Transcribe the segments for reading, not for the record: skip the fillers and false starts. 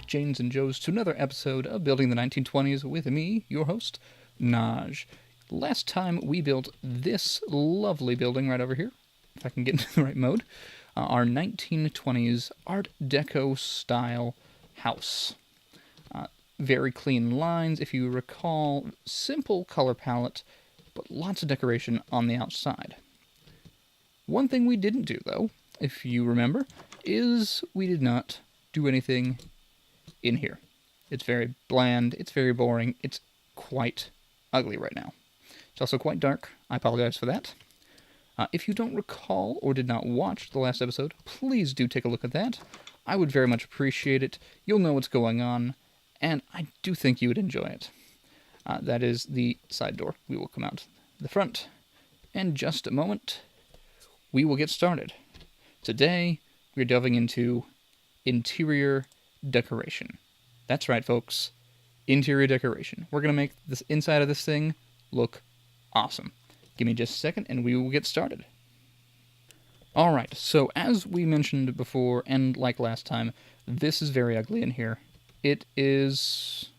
Janes and Joes, to another episode of Building the 1920s with me, your host, Naj. Last time we built this lovely building right over here, if I can get into the right mode, our 1920s Art Deco Style house. Very clean lines, if you recall, simple color palette, but lots of decoration on the outside. One thing we didn't do, though, if you remember, is we did not do anything in here. It's very bland, it's very boring, it's quite ugly right now. It's also quite dark. I apologize for that. If you don't recall or did not watch the last episode, please do take a look at that. I would very much appreciate it. You'll know what's going on, and I do think you would enjoy it. That is the side door. We will come out the front. In just a moment, we will get started. Today, we're delving into interior decoration. That's right, folks. Interior decoration. We're going to make this inside of this thing look awesome. Give me just a second, and we will get started. Alright, so as we mentioned before, and like last time, this is very ugly in here. It is,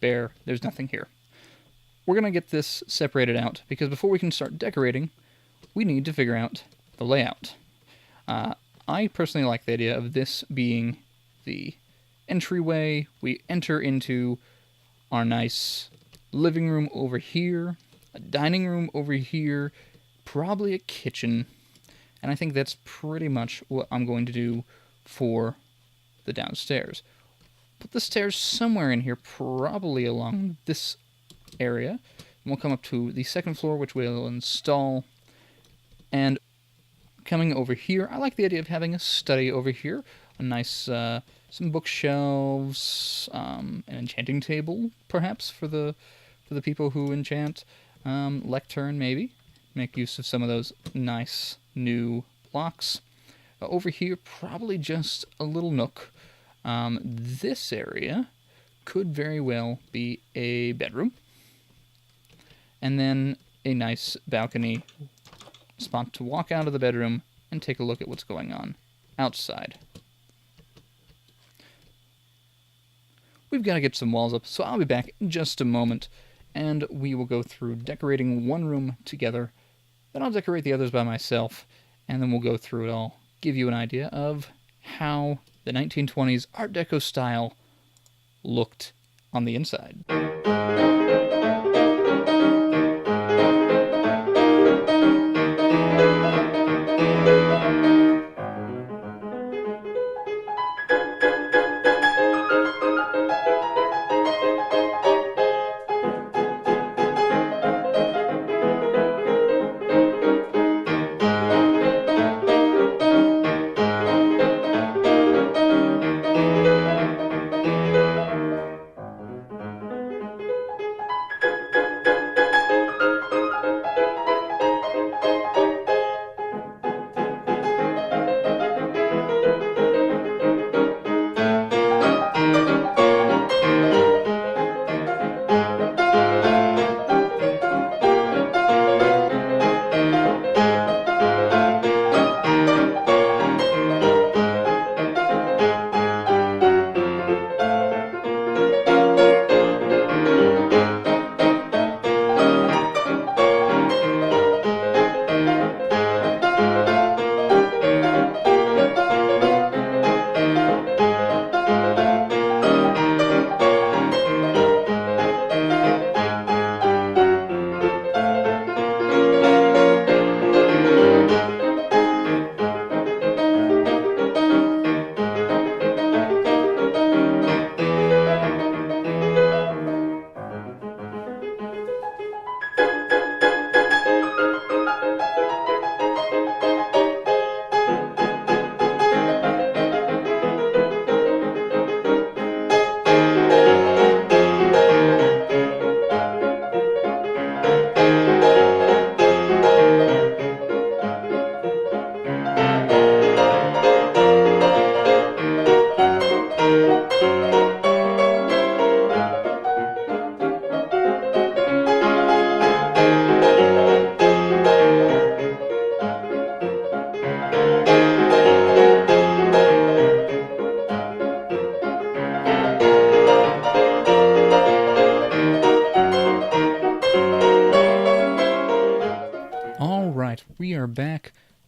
bare. There's nothing here. We're going to get this separated out, because before we can start decorating, we need to figure out the layout. I personally like the idea of this being the entryway. We enter into our nice living room over here, a dining room over here, probably a kitchen, and I think that's pretty much what I'm going to do for the downstairs. Put the stairs somewhere in here, probably along this area, and we'll come up to the second floor, which we'll install. And coming over here, I like the idea of having a study over here, a nice, some bookshelves, an enchanting table, perhaps, for the people who enchant, lectern, maybe, make use of some of those nice new blocks. Over here, probably just a little nook. This area could very well be a bedroom, and then a nice balcony spot to walk out of the bedroom and take a look at what's going on outside. We've got to get some walls up, so I'll be back in just a moment, and we will go through decorating one room together. Then I'll decorate the others by myself, and then we'll go through it all, give you an idea of how the 1920s Art Deco style looked on the inside.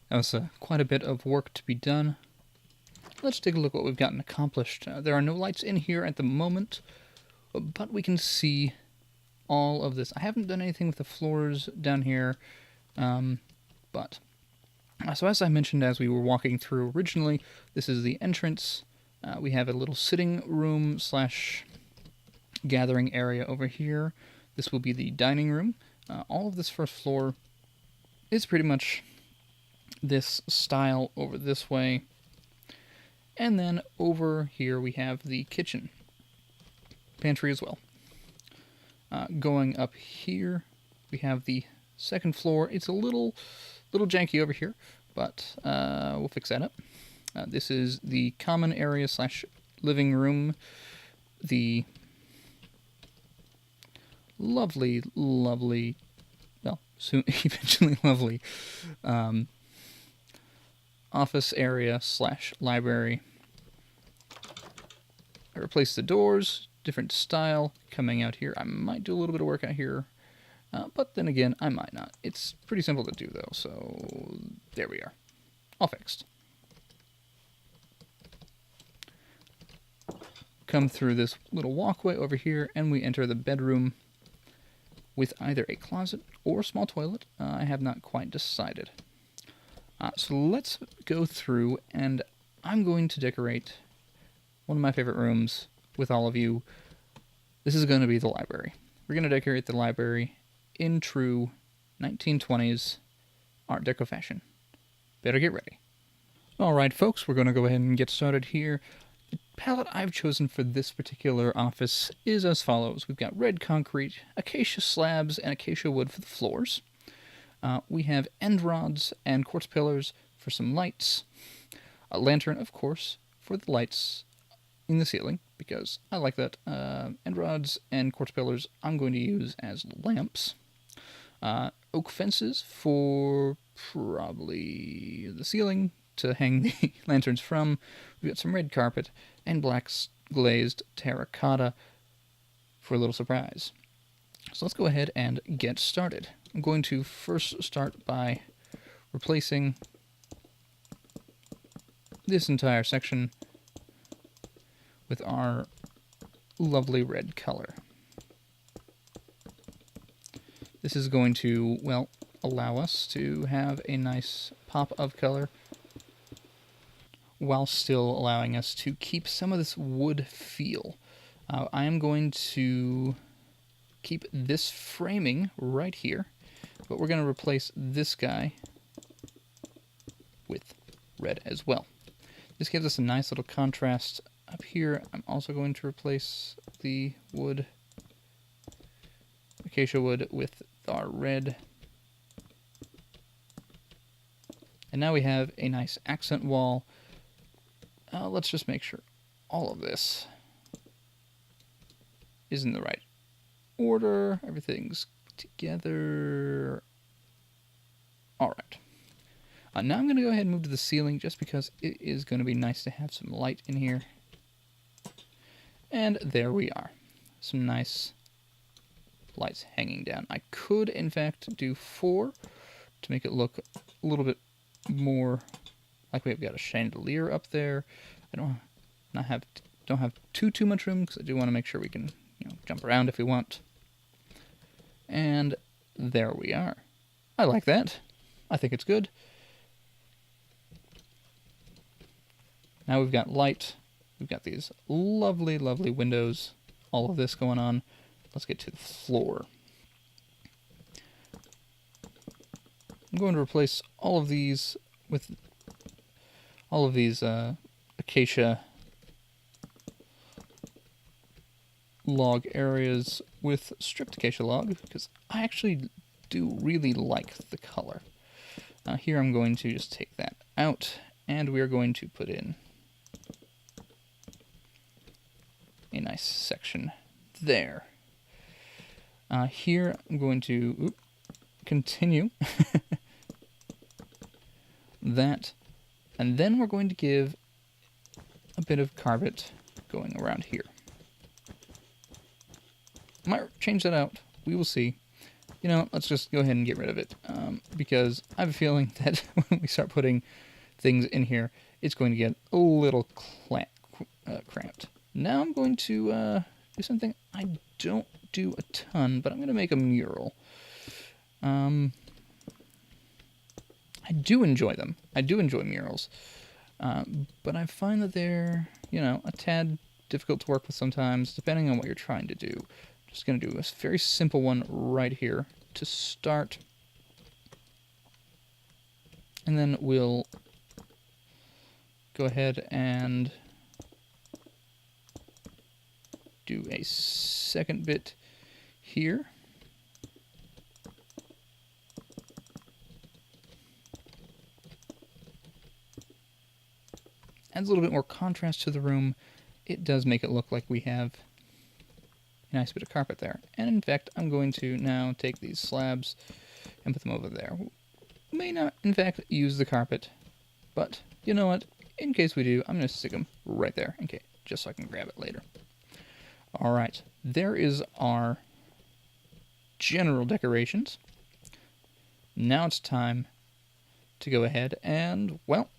That was quite a bit of work to be done. Let's take a look at what we've gotten accomplished. There are no lights in here at the moment, but we can see all of this. I haven't done anything with the floors down here, but... So as I mentioned as we were walking through originally, this is the entrance. We have a little sitting room slash gathering area over here. This will be the dining room. All of this first floor is pretty much this style over this way. And then over here we have the kitchen. Pantry as well. Going up here, we have the second floor. It's a little janky over here, but we'll fix that up. This is the common area slash living room. The lovely, well, soon eventually lovely office area slash library. I replaced the doors, different style coming out here. I might do a little bit of work out here, but then again, I might not. It's pretty simple to do though, so there we are. All fixed. Come through this little walkway over here, and we enter the bedroom with either a closet or a small toilet. I have not quite decided. So let's go through, and I'm going to decorate one of my favorite rooms with all of you. This is going to be the library. We're going to decorate the library in true 1920s Art Deco fashion. Better get ready. Alright folks, we're going to go ahead and get started here. The palette I've chosen for this particular office is as follows. We've got red concrete, acacia slabs, and acacia wood for the floors. We have end rods and quartz pillars for some lights. A lantern, of course, for the lights in the ceiling, because I like that. End rods and quartz pillars I'm going to use as lamps. Oak fences for probably the ceiling to hang the lanterns from. We've got some red carpet and black glazed terracotta for a little surprise. So let's go ahead and get started. I'm going to first start by replacing this entire section with our lovely red color. This is going to, well, allow us to have a nice pop of color while still allowing us to keep some of this wood feel. I am going to keep this framing right here, but we're going to replace this guy with red as well. This gives us a nice little contrast up here. I'm also going to replace the wood, acacia wood, with our red. And now we have a nice accent wall. Let's just make sure all of this is in the right order. Everything's together. All right. Now I'm going to go ahead and move to the ceiling just because it is going to be nice to have some light in here. And there we are. Some nice lights hanging down. I could, in fact, do 4 to make it look a little bit more like we've got a chandelier up there. I don't have too much room because I do want to make sure we can, jump around if we want. And there we are. I like that. I think it's good. Now we've got light. We've got these lovely, lovely windows. All of this going on. Let's get to the floor. I'm going to replace all of these with all of these acacia log areas with stripped acacia log, because I actually do really like the color. Here I'm going to just take that out, and we are going to put in a nice section there. Here I'm going to continue that, and then we're going to give a bit of carpet going around here. Might change that out. We will see. You know, let's just go ahead and get rid of it, because I have a feeling that when we start putting things in here, it's going to get a little cramped. Now I'm going to do something I don't do a ton, but I'm going to make a mural. I do enjoy them. I do enjoy murals. But I find that they're, you know, a tad difficult to work with sometimes, depending on what you're trying to do. Just going to do a very simple one right here to start. And then we'll go ahead and do a second bit here. Adds a little bit more contrast to the room. It does make it look like we have a nice bit of carpet there. And in fact, I'm going to now take these slabs and put them over there. May not, in fact, use the carpet, but you know what? In case we do, I'm going to stick them right there, okay, just so I can grab it later. All right, there is our general decorations. Now it's time to go ahead and, well,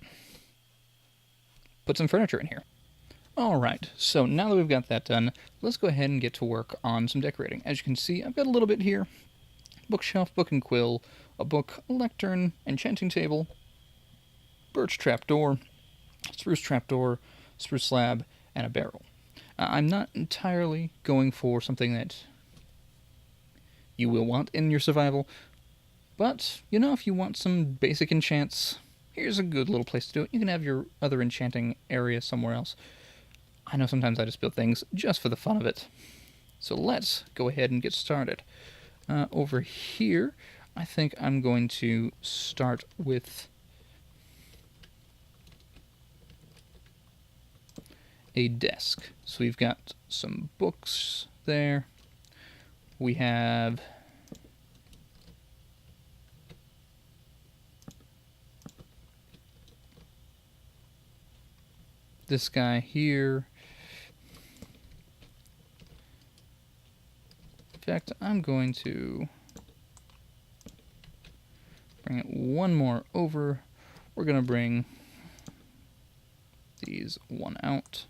put some furniture in here. Alright, so now that we've got that done, let's go ahead and get to work on some decorating. As you can see, I've got a little bit here. Bookshelf, book and quill, a book, a lectern, enchanting table, birch trapdoor, spruce trapdoor, spruce slab, and a barrel. I'm not entirely going for something that you will want in your survival, but, you know, if you want some basic enchants, here's a good little place to do it. You can have your other enchanting area somewhere else. I know sometimes I just build things just for the fun of it. So let's go ahead and get started. Over here, I think I'm going to start with a desk. So we've got some books there. We have this guy here. In fact, I'm going to bring it one more over. We're going to bring these one out.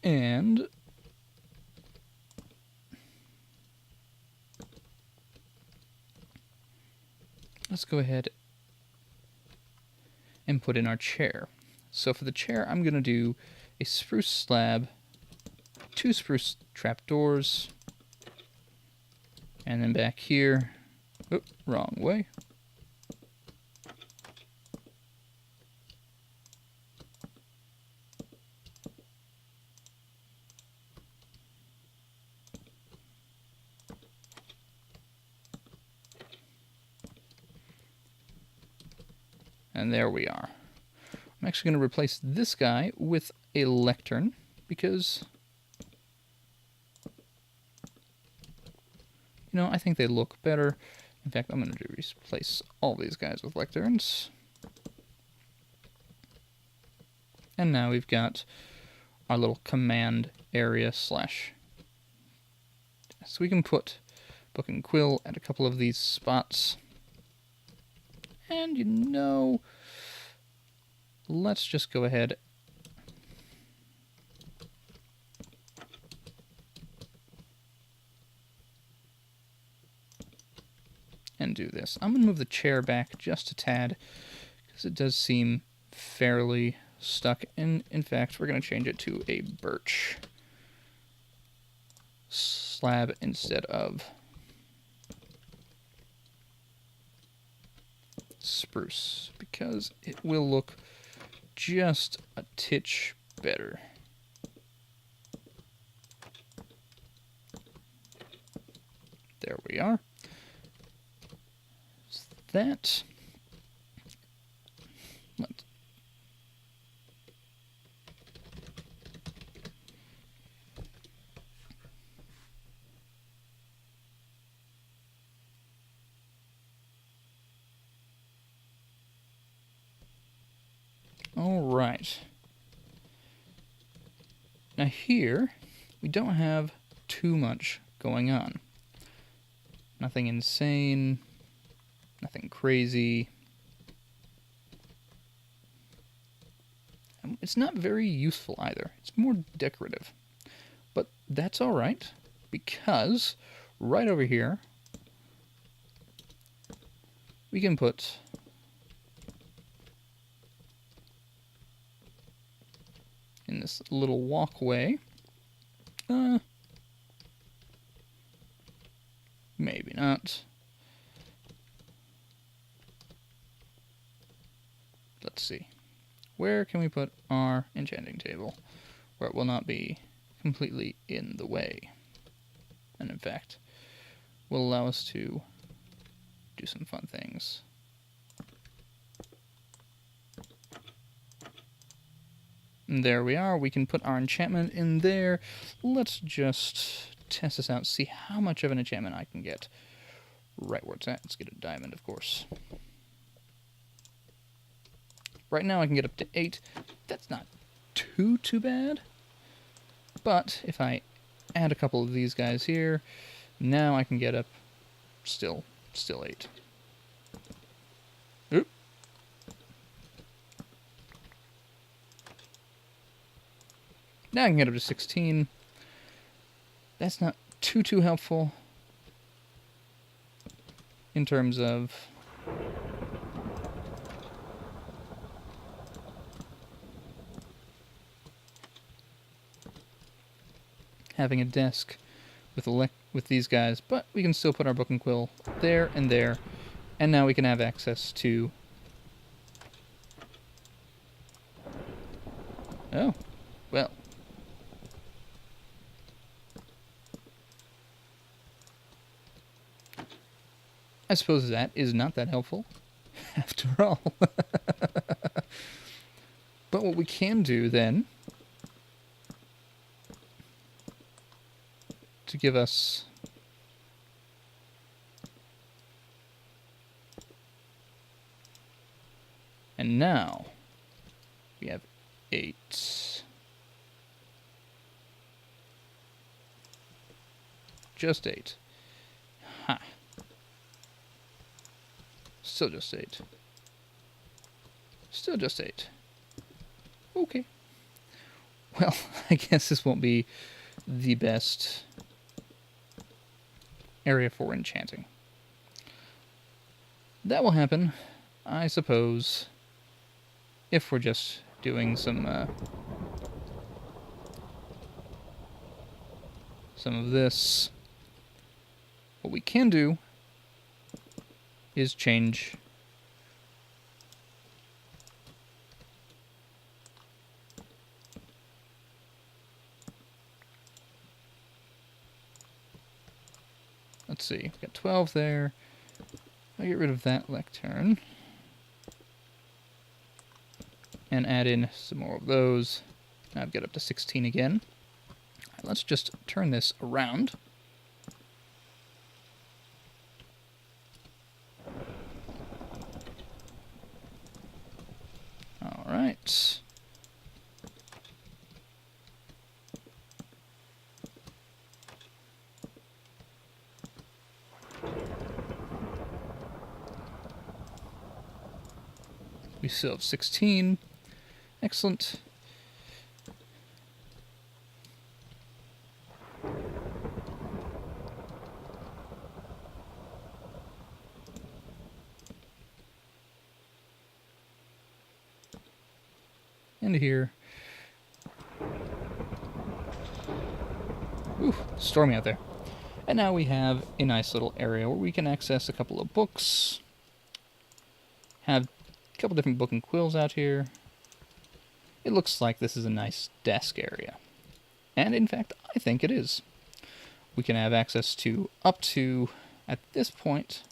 And let's go ahead and put in our chair. So for the chair, I'm going to do a spruce slab, 2 spruce trapdoors, and then back here, oops, wrong way. And there we are. I'm actually going to replace this guy with a lectern because, you know, I think they look better. In fact, I'm going to replace all these guys with lecterns. And now we've got our little command area slash. So we can put book and quill at a couple of these spots. And, you know, let's just go ahead and do this. I'm going to move the chair back just a tad because it does seem fairly stuck. And in fact, we're going to change it to a birch slab instead of spruce because it will look just a titch better. There we are. That. Let's. All right. Now here, we don't have too much going on. Nothing insane, nothing crazy. And it's not very useful either. It's more decorative. But that's alright, because right over here, we can put in this little walkway. Maybe not. Let's see. Where can we put our enchanting table where it will not be completely in the way? And in fact, will allow us to do some fun things. And there we are. We can put our enchantment in there. Let's just test this out, see how much of an enchantment I can get. Right where it's at. Let's get a diamond, of course. Right now I can get up to 8. That's not too bad. But if I add a couple of these guys here, now I can get up still 8. Oop. Now I can get up to 16. That's not too helpful in terms of having a desk with these guys, but we can still put our book and quill there and there, and now we can have access to... Oh, well. I suppose that is not that helpful, after all. But what we can do then, to give us and now we have 8. Just 8. Ha. Still just 8. Still just 8. Okay. Well, I guess this won't be the best area for enchanting. That will happen, I suppose, if we're just doing some of this. What we can do is change let's see, we've got 12 there. I'll get rid of that lectern and add in some more of those. Now I've got up to 16 again. All right, let's just turn this around. All right. We still have 16. Excellent. And here. Ooh, stormy out there. And now we have a nice little area where we can access a couple of books. Have a couple different book and quills out here. It looks like this is a nice desk area. And in fact, I think it is. We can have access to up to, at this point,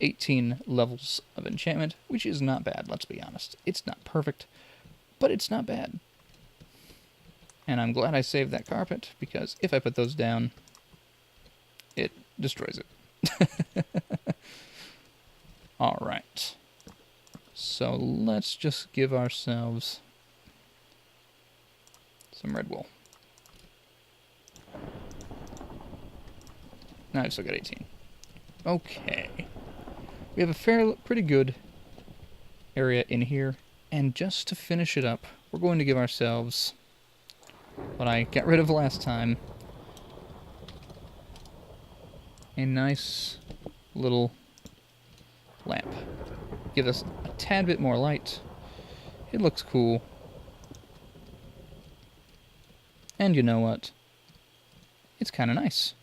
18 levels of enchantment, which is not bad, let's be honest. It's not perfect, but it's not bad. And I'm glad I saved that carpet, because if I put those down, it destroys it. Alright. So let's just give ourselves some red wool. Now I've still got 18. Okay. We have a pretty good area in here. And just to finish it up, we're going to give ourselves what I got rid of last time. A nice little lamp. Give us a tad bit more light. It looks cool. And you know what? It's kind of nice.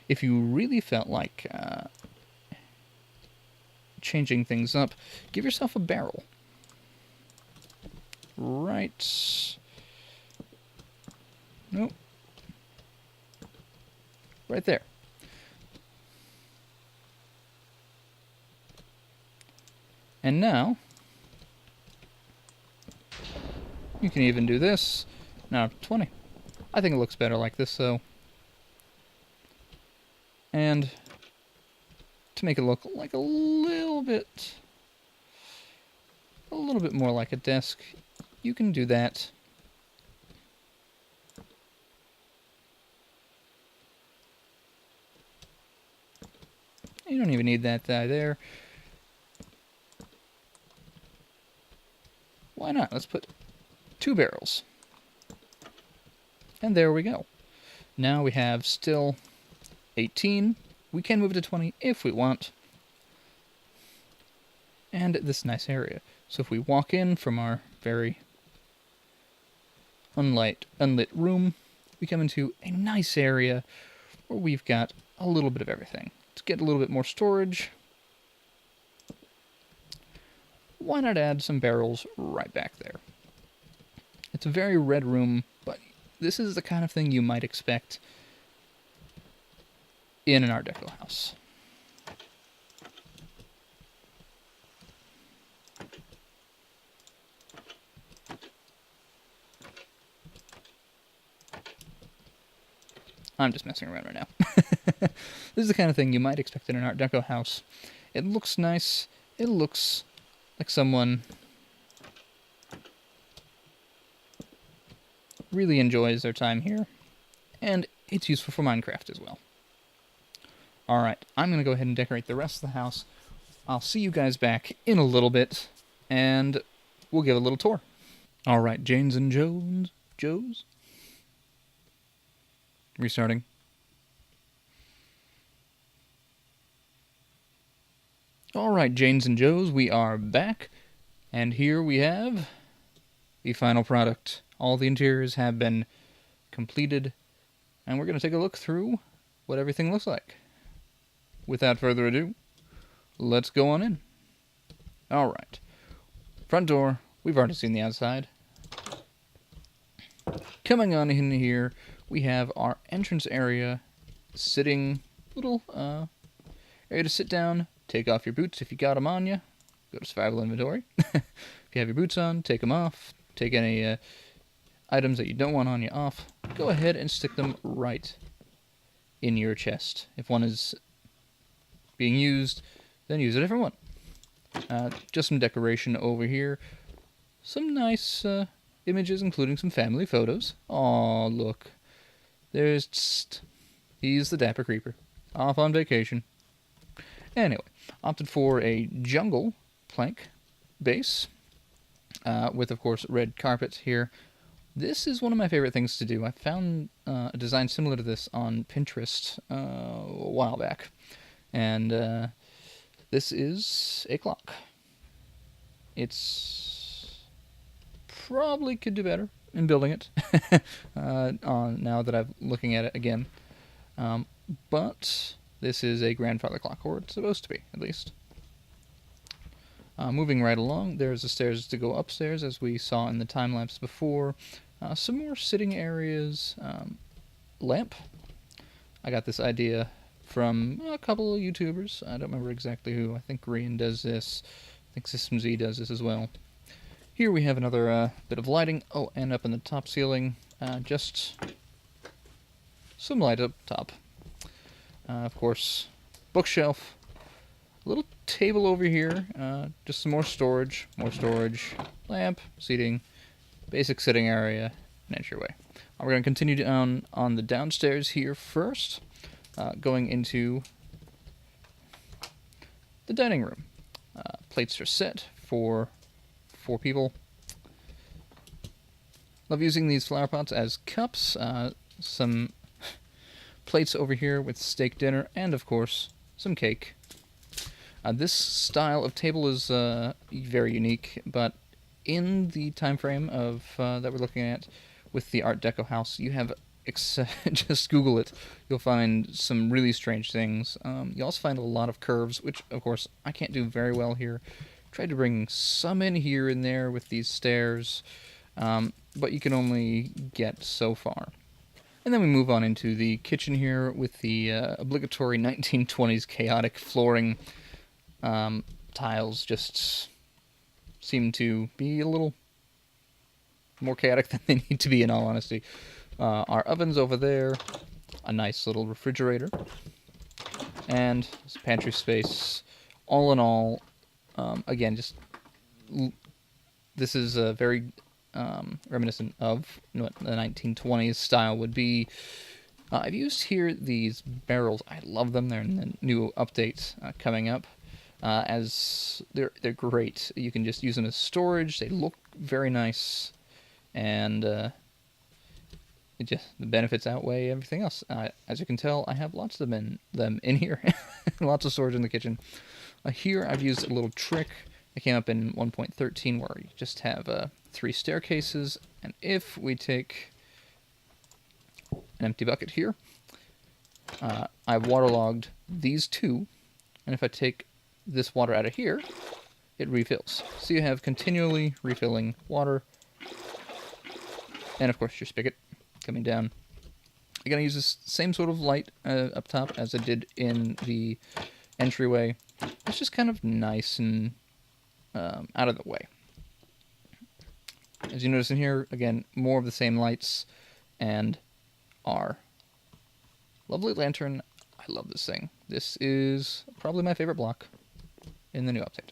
If you really felt like changing things up, give yourself a barrel. Right. Nope. Right there. And now, you can even do this. Now, 20. I think it looks better like this, though. And to make it look like a little bit more like a desk, you can do that. You don't even need that guy there. Why not? Let's put 2 barrels. And there we go. Now we have still 18. We can move it to 20 if we want. And this nice area. So if we walk in from our very unlit room, we come into a nice area where we've got a little bit of everything. To get a little bit more storage, why not add some barrels right back there? It's a very red room, but this is the kind of thing you might expect in an Art Deco house. I'm just messing around right now. This is the kind of thing you might expect in an Art Deco house. It looks nice. It looks like someone really enjoys their time here. And it's useful for Minecraft as well. Alright, I'm going to go ahead and decorate the rest of the house. I'll see you guys back in a little bit, and we'll give a little tour. Alright, Janes and Joes? Restarting. Alright, Janes and Joes, we are back. And here we have the final product. All the interiors have been completed. And we're going to take a look through what everything looks like. Without further ado, let's go on in. Alright. Front door, we've already seen the outside. Coming on in here, we have our entrance area, sitting little area to sit down, take off your boots if you got them on you, go to survival inventory. If you have your boots on, take them off, take any items that you don't want on you off, go ahead and stick them right in your chest. If one is being used, then use a different one. Just some decoration over here, some nice images, including some family photos. Aw, look. He's the dapper creeper. Off on vacation. Anyway, opted for a jungle plank base. With, of course, red carpet here. This is one of my favorite things to do. I found a design similar to this on Pinterest a while back. And this is a clock. It's probably could do better in building it now that I'm looking at it again. But this is a grandfather clock, or it's supposed to be, at least. Moving right along, there's the stairs to go upstairs, as we saw in the time-lapse before. Some more sitting areas. Lamp. I got this idea from a couple of YouTubers. I don't remember exactly who. I think Rian does this. I think System Z does this as well. Here we have another bit of lighting. Oh, and up in the top ceiling, just some light up top. Of course, bookshelf. A little table over here. Just some more storage. Lamp, seating, basic sitting area, and entryway. We're going to continue down on the downstairs here first, going into the dining room. Plates are set for 4 people. Love using these flower pots as cups. Some plates over here with steak dinner, and of course, some cake. This style of table is very unique, but in the time frame of that we're looking at with the Art Deco house, you have just Google it. You'll find some really strange things. You also find a lot of curves, which of course I can't do very well here. Tried to bring some in here and there with these stairs, but you can only get so far. And then we move on into the kitchen here with the obligatory 1920s chaotic flooring. Tiles just seem to be a little more chaotic than they need to be, in all honesty. Our oven's over there, a nice little refrigerator, and some pantry space. All in all, again, just this is very reminiscent of what the 1920s style would be. I've used here these barrels. I love them. They're in the new update coming up. As they're great. You can just use them as storage. They look very nice, and the benefits outweigh everything else. As you can tell, I have lots of them in here. Lots of storage in the kitchen. Here I've used a little trick. It came up in 1.13 where you just have 3 staircases, and if we take an empty bucket here, I've waterlogged these 2, and if I take this water out of here, it refills. So you have continually refilling water, and of course your spigot coming down. I'm going to use this same sort of light up top as I did in the entryway. It's just kind of nice and out of the way. As you notice in here, again, more of the same lights, and our lovely lantern. I love this thing. This is probably my favorite block in the new update.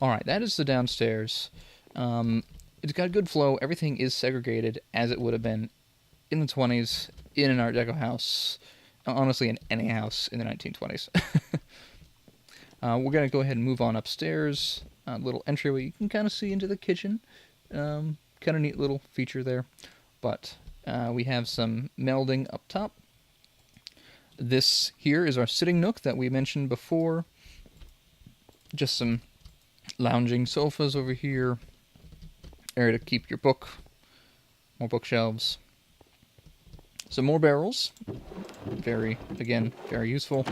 Alright, that is the downstairs. It's got good flow. Everything is segregated as it would have been in the 20s, in an Art Deco house, honestly in any house in the 1920s. We're going to go ahead and move on upstairs. A little entryway you can kind of see into the kitchen. Kind of neat little feature there. But we have some melding up top. This here is our sitting nook that we mentioned before. Just some lounging sofas over here. Area to keep your book. More bookshelves. Some more barrels. Very useful.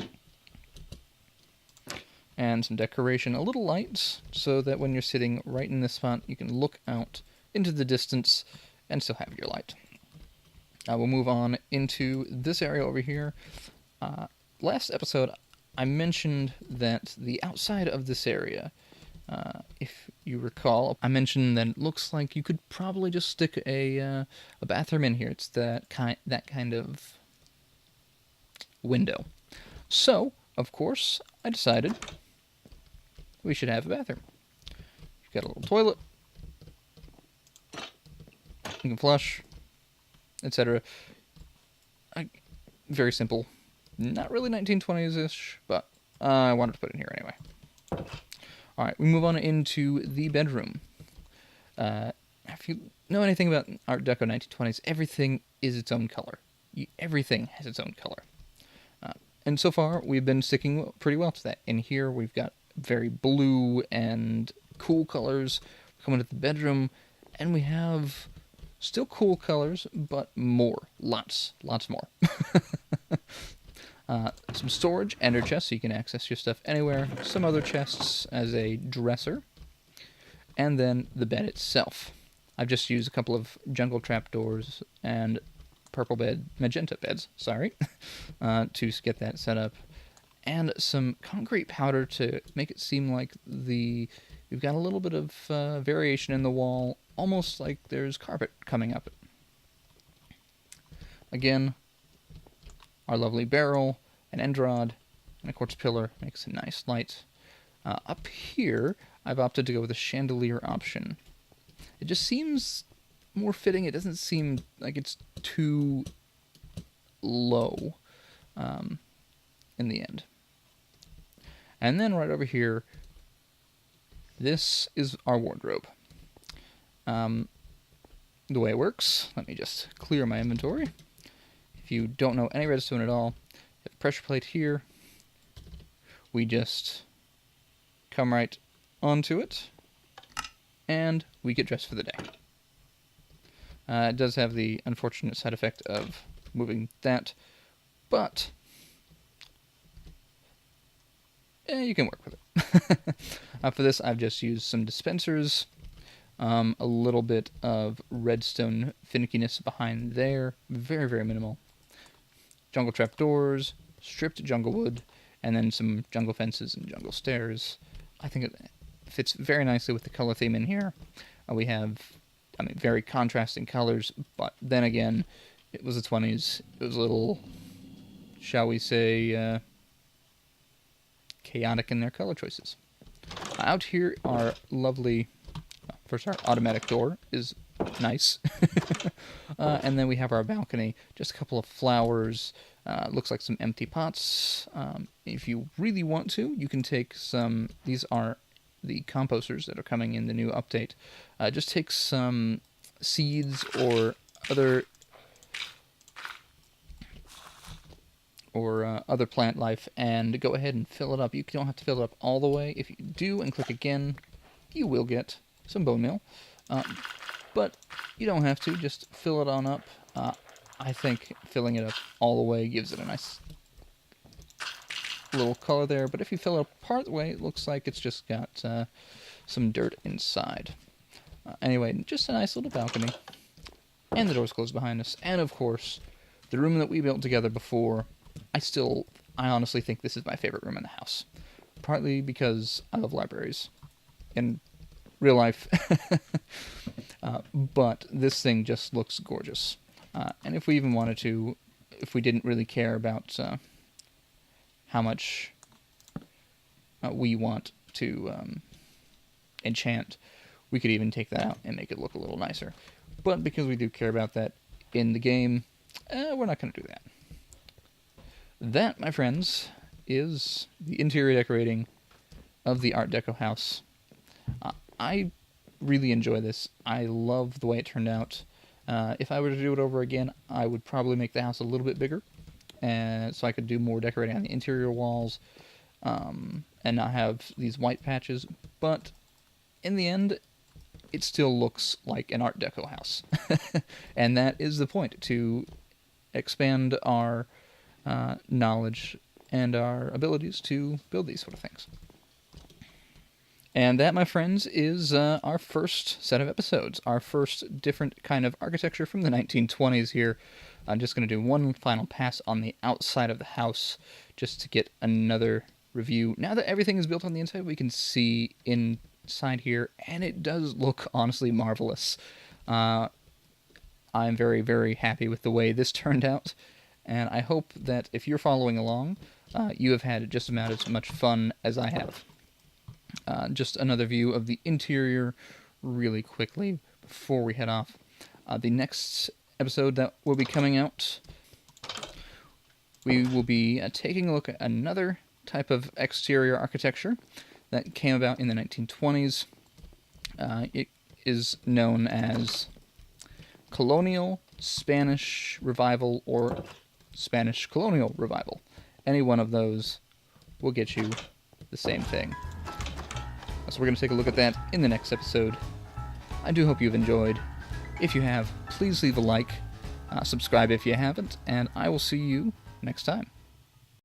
And some decoration. A little light so that when you're sitting right in this spot, you can look out into the distance and still have your light. We'll move on into this area over here. Last episode, I mentioned that the outside of this area, if you recall, I mentioned that it looks like you could probably just stick a bathroom in here. It's that kind of window. So, of course, I decided we should have a bathroom. You've got a little toilet. You can flush, etc. Very simple. Not really 1920s-ish, but I wanted to put it in here anyway. Alright, we move on into the bedroom. If you know anything about Art Deco 1920s, everything is its own color. Everything has its own color. And so far, we've been sticking pretty well to that. In here, we've got very blue and cool colors. We come into the bedroom, and we have still cool colors, but more. Lots more. Some storage, ender chests, so you can access your stuff anywhere. Some other chests as a dresser. And then the bed itself. I've just used a couple of jungle trapdoors and magenta beds, to get that set up. And some concrete powder to make it seem like we've got a little bit of variation in the wall, almost like there's carpet coming up. Again, our lovely barrel, an end rod, and a quartz pillar makes a nice light. Up here, I've opted to go with a chandelier option. It just seems more fitting. It doesn't seem like it's too low in the end. And then right over here, this is our wardrobe. The way it works, let me just clear my inventory. If you don't know any redstone at all, you have a pressure plate here. We just come right onto it, and we get dressed for the day. It does have the unfortunate side effect of moving that, but you can work with it. For this, I've just used some dispensers, a little bit of redstone finickiness behind there, very, very minimal. Jungle trap doors, stripped jungle wood, and then some jungle fences and jungle stairs. I think it fits very nicely with the color theme in here. We have, very contrasting colors, but then again, it was the 20s. It was a little, shall we say, chaotic in their color choices. Out here are lovely, first our automatic door is nice. And then we have our balcony, just a couple of flowers, looks like some empty pots. If you really want to, you can take some, these are the composters that are coming in the new update. Just take some seeds or other plant life and go ahead and fill it up. You don't have to fill it up all the way. If you do and click again, you will get some bone meal. But you don't have to, just fill it on up. I think filling it up all the way gives it a nice little color there, but if you fill it up part of the way, it looks like it's just got some dirt inside. Anyway, just a nice little balcony, and the door's closed behind us, and of course, the room that we built together before. I honestly think this is my favorite room in the house, partly because I love libraries in real life, but this thing just looks gorgeous. And if we even wanted to, if we didn't really care about how much we want to enchant, we could even take that out and make it look a little nicer. But because we do care about that in the game, we're not going to do that. That, my friends, is the interior decorating of the Art Deco house. I really enjoy this. I love the way it turned out. If I were to do it over again, I would probably make the house a little bit bigger, so I could do more decorating on the interior walls, and not have these white patches. But in the end, it still looks like an Art Deco house. And that is the point, to expand our knowledge and our abilities to build these sort of things. And that, my friends, is our first set of episodes, our first different kind of architecture from the 1920s here. I'm just going to do one final pass on the outside of the house just to get another review. Now that everything is built on the inside, we can see inside here, and it does look honestly marvelous. I'm very, very happy with the way this turned out, and I hope that if you're following along, you have had just about as much fun as I have. Just another view of the interior really quickly before we head off. The next episode that will be coming out, we will be taking a look at another type of exterior architecture that came about in the 1920s. It is known as Colonial Spanish Revival or Spanish Colonial Revival. Any one of those will get you the same thing. So we're going to take a look at that in the next episode. I do hope you've enjoyed. If you have, please leave a like, subscribe if you haven't, and I will see you next time.